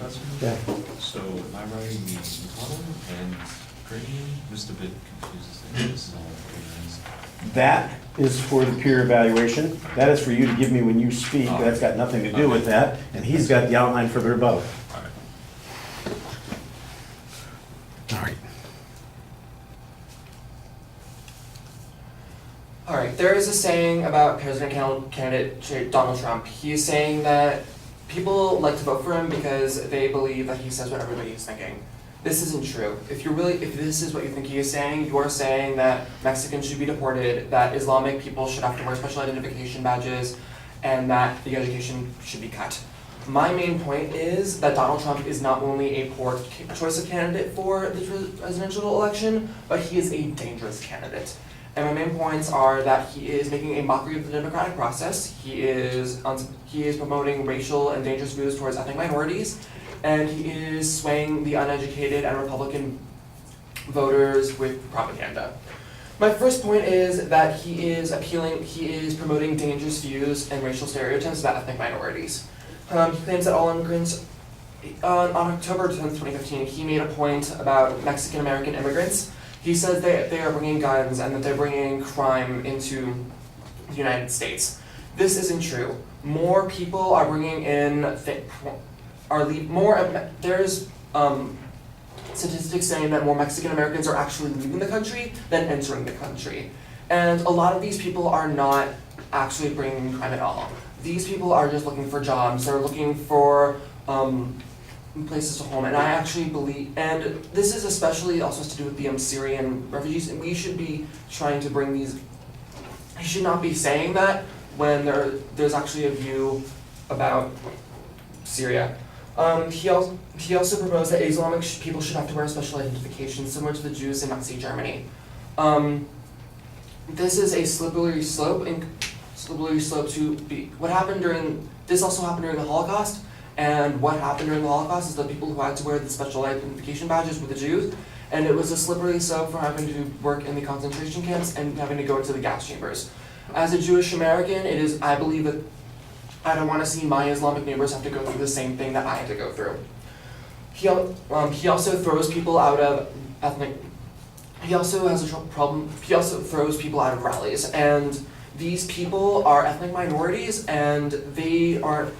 question? Yeah. So am I writing the model and gradient? Just a bit confused. This is all organized. That is for the peer evaluation. That is for you to give me when you speak. Oh. That's got nothing to do with that. And he's got the outline for the rebuttal. All right. All right. All right, there is a saying about president candidate Donald Trump. He's saying that people like to vote for him because they believe that he says what everybody is thinking. This isn't true. If this is what you think he is saying, you are saying that Mexicans should be deported, that Islamic people should have to wear special identification badges, and that the education should be cut. My main point is that Donald Trump is not only a poor choice of candidate for the presidential election, but he is a dangerous candidate. And my main points are that he is making a mockery of the democratic process, he is promoting racial and dangerous views towards ethnic minorities, and he is swaying the uneducated and Republican voters with propaganda. My first point is that he is promoting dangerous views and racial stereotypes about ethnic minorities. He claims that all immigrants, on October 10th, 2015, he made a point about Mexican-American immigrants. He says they are bringing guns and that they're bringing crime into the United States. This isn't true. More people are bringing in, there's statistics saying that more Mexican Americans are actually leaving the country than entering the country. And a lot of these people are not actually bringing crime at all. These people are just looking for jobs, they're looking for places to home, and I actually believe, and this is especially also has to do with the Syrian refugees, and we should be trying to bring these, he should not be saying that when there's actually a view about Syria. He also proposed that Islamic people should have to wear a special identification similar to the Jews in Nazi Germany. This is a slippery slope to be, what happened during, this also happened during the Holocaust. And what happened during the Holocaust is the people who had to wear the special identification badges were the Jews, and it was a slippery slope for having to work in the concentration camps and having to go into the gas chambers. As a Jewish American, I believe that I don't want to see my Islamic neighbors have to go through the same thing that I had to go through. He also throws people out of he also has a problem, he also throws people out of rallies, and these people are ethnic minorities, and they aren't,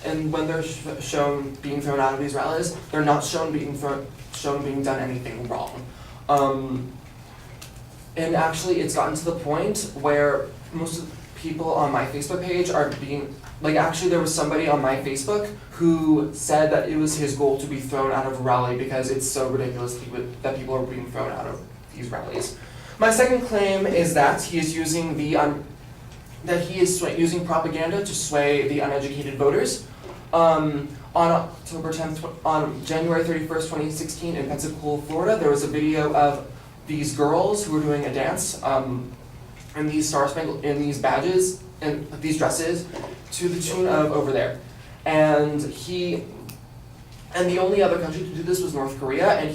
and when they're shown being thrown out of these rallies, they're not shown being done anything wrong. And actually, it's gotten to the point where most of the people on my Facebook page are being, actually there was somebody on my Facebook who said that it was his goal to be thrown out of a rally because it's so ridiculous that people are being thrown out of these rallies. My second claim is that he is using using propaganda to sway the uneducated voters. On January 31st, 2016 in Pensacola, Florida, there was a video of these girls who were doing a dance in these these badges and these dresses to the tune of Over There. And the only other country to do this was North Korea, and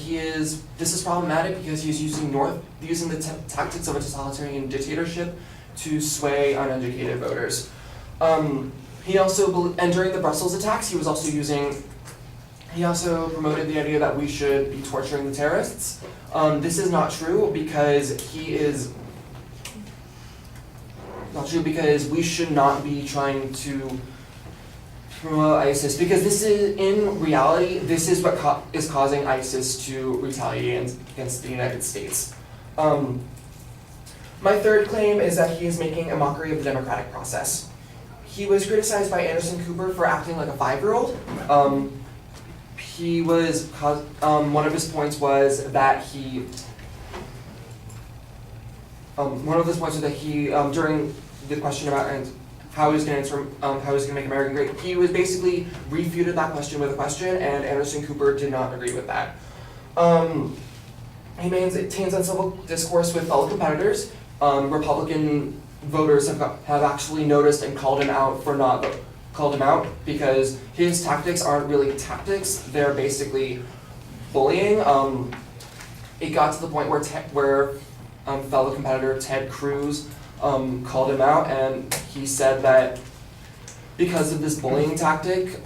this is problematic because he's using the tactics of a totalitarian dictatorship to sway uneducated voters. He also, and during the Brussels attacks, he also promoted the idea that we should be torturing the terrorists. This is not true because we should not be trying to promote ISIS, because in reality, this is what is causing ISIS to retaliate against the United States. My third claim is that he is making a mockery of the democratic process. He was criticized by Anderson Cooper for acting like a 5-year-old. One of his points was that during the question about how he was going to make America great, he was basically refuted that question with a question, and Anderson Cooper did not agree with that. He maintains uncivil discourse with fellow competitors. Republican voters have actually noticed and called him out because his tactics aren't really tactics, they're basically bullying. It got to the point where fellow competitor Ted Cruz called him out, and he said that because of this bullying tactic,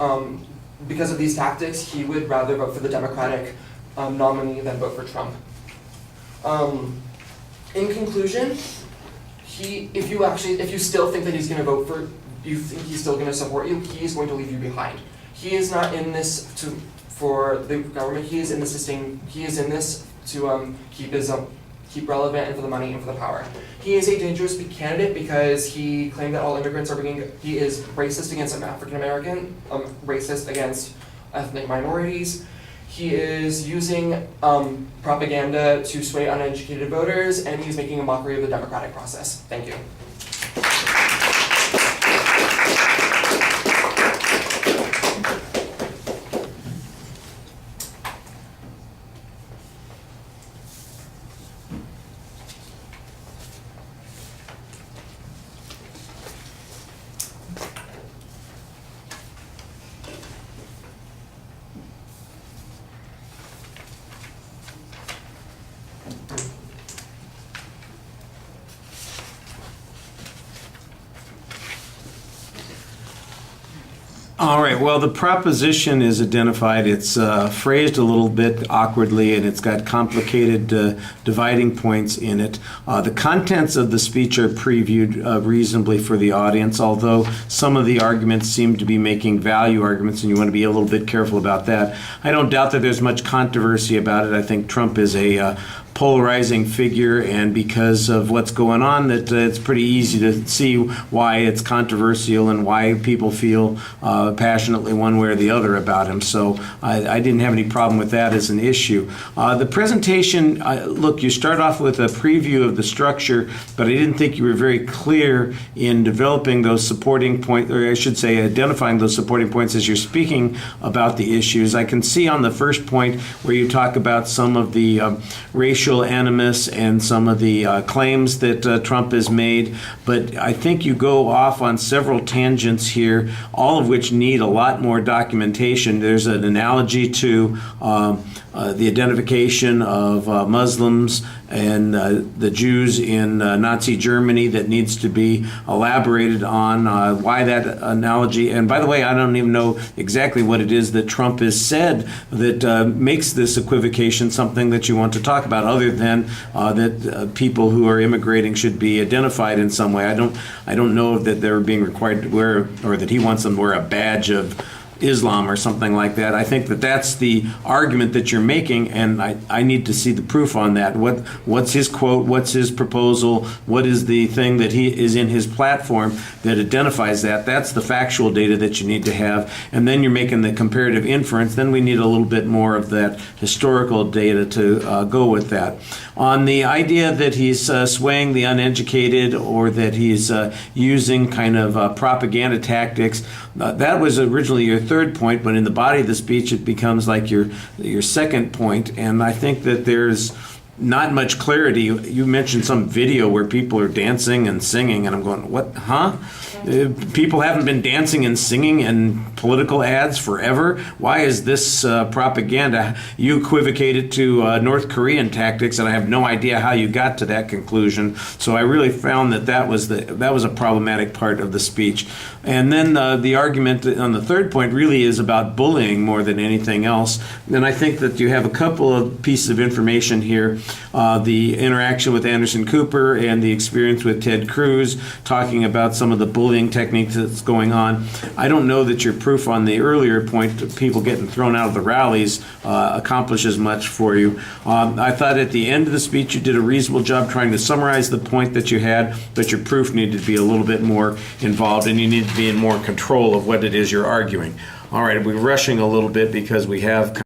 because of these tactics, he would rather vote for the Democratic nominee than vote for Trump. In conclusion, if you still think that he's going to vote for, you think he's still going to support you, he's going to leave you behind. He is not in this for the government. He is in this to keep relevant and for the money and for the power. He is a dangerous candidate because he claimed that all immigrants are he is racist against African American, racist against ethnic minorities. He is using propaganda to sway uneducated voters, and he's making a mockery of the democratic process. Thank you. All right, well, the proposition is identified. It's phrased a little bit awkwardly, and it's got complicated dividing points in it. The contents of the speech are previewed reasonably for the audience, although some of the arguments seem to be making value arguments, and you want to be a little bit careful about that. I don't doubt that there's much controversy about it. I think Trump is a polarizing figure, and because of what's going on, that it's pretty easy to see why it's controversial and why people feel passionately one way or the other about him. So I didn't have any problem with that as an issue. The presentation, look, you start off with a preview of the structure, but I didn't think you were very clear in developing those supporting points, or I should say identifying those supporting points as you're speaking about the issues. I can see on the first point where you talk about some of the racial animus and some of the claims that Trump has made, but I think you go off on several tangents here, all of which need a lot more documentation. There's an analogy to the identification of Muslims and the Jews in Nazi Germany that needs to be elaborated on, why that analogy, and by the way, I don't even know exactly what it is that Trump has said that makes this equivocation something that you want to talk about, other than that people who are immigrating should be identified in some way. I don't know that they're being required to wear, or that he wants them to wear a badge of Islam or something like that. I think that that's the argument that you're making, and I need to see the proof on that. What's his quote? What's his proposal? What is the thing that he is in his platform that identifies that? That's the factual data that you need to have, and then you're making the comparative inference. Then we need a little bit more of that historical data to go with that. On the idea that he's swaying the uneducated, or that he's using kind of propaganda tactics, that was originally your third point, but in the body of the speech it becomes like your second point, and I think that there's not much clarity. You mentioned some video where people are dancing and singing, and I'm going, what, huh? People haven't been dancing and singing in political ads forever. Why is this propaganda? You equivocated to North Korean tactics, and I have no idea how you got to that conclusion. So I really found that was a problematic part of the speech. And then the argument on the third point really is about bullying more than anything else. And I think that you have a couple of pieces of information here. The interaction with Anderson Cooper and the experience with Ted Cruz, talking about some of the bullying techniques that's going on. I don't know that your proof on the earlier point of people getting thrown out of the rallies accomplishes much for you. I thought at the end of the speech you did a reasonable job trying to summarize the point that you had, but your proof needed to be a little bit more involved, and you need to be in more control of what it is you're arguing. All right, we're rushing a little bit because we have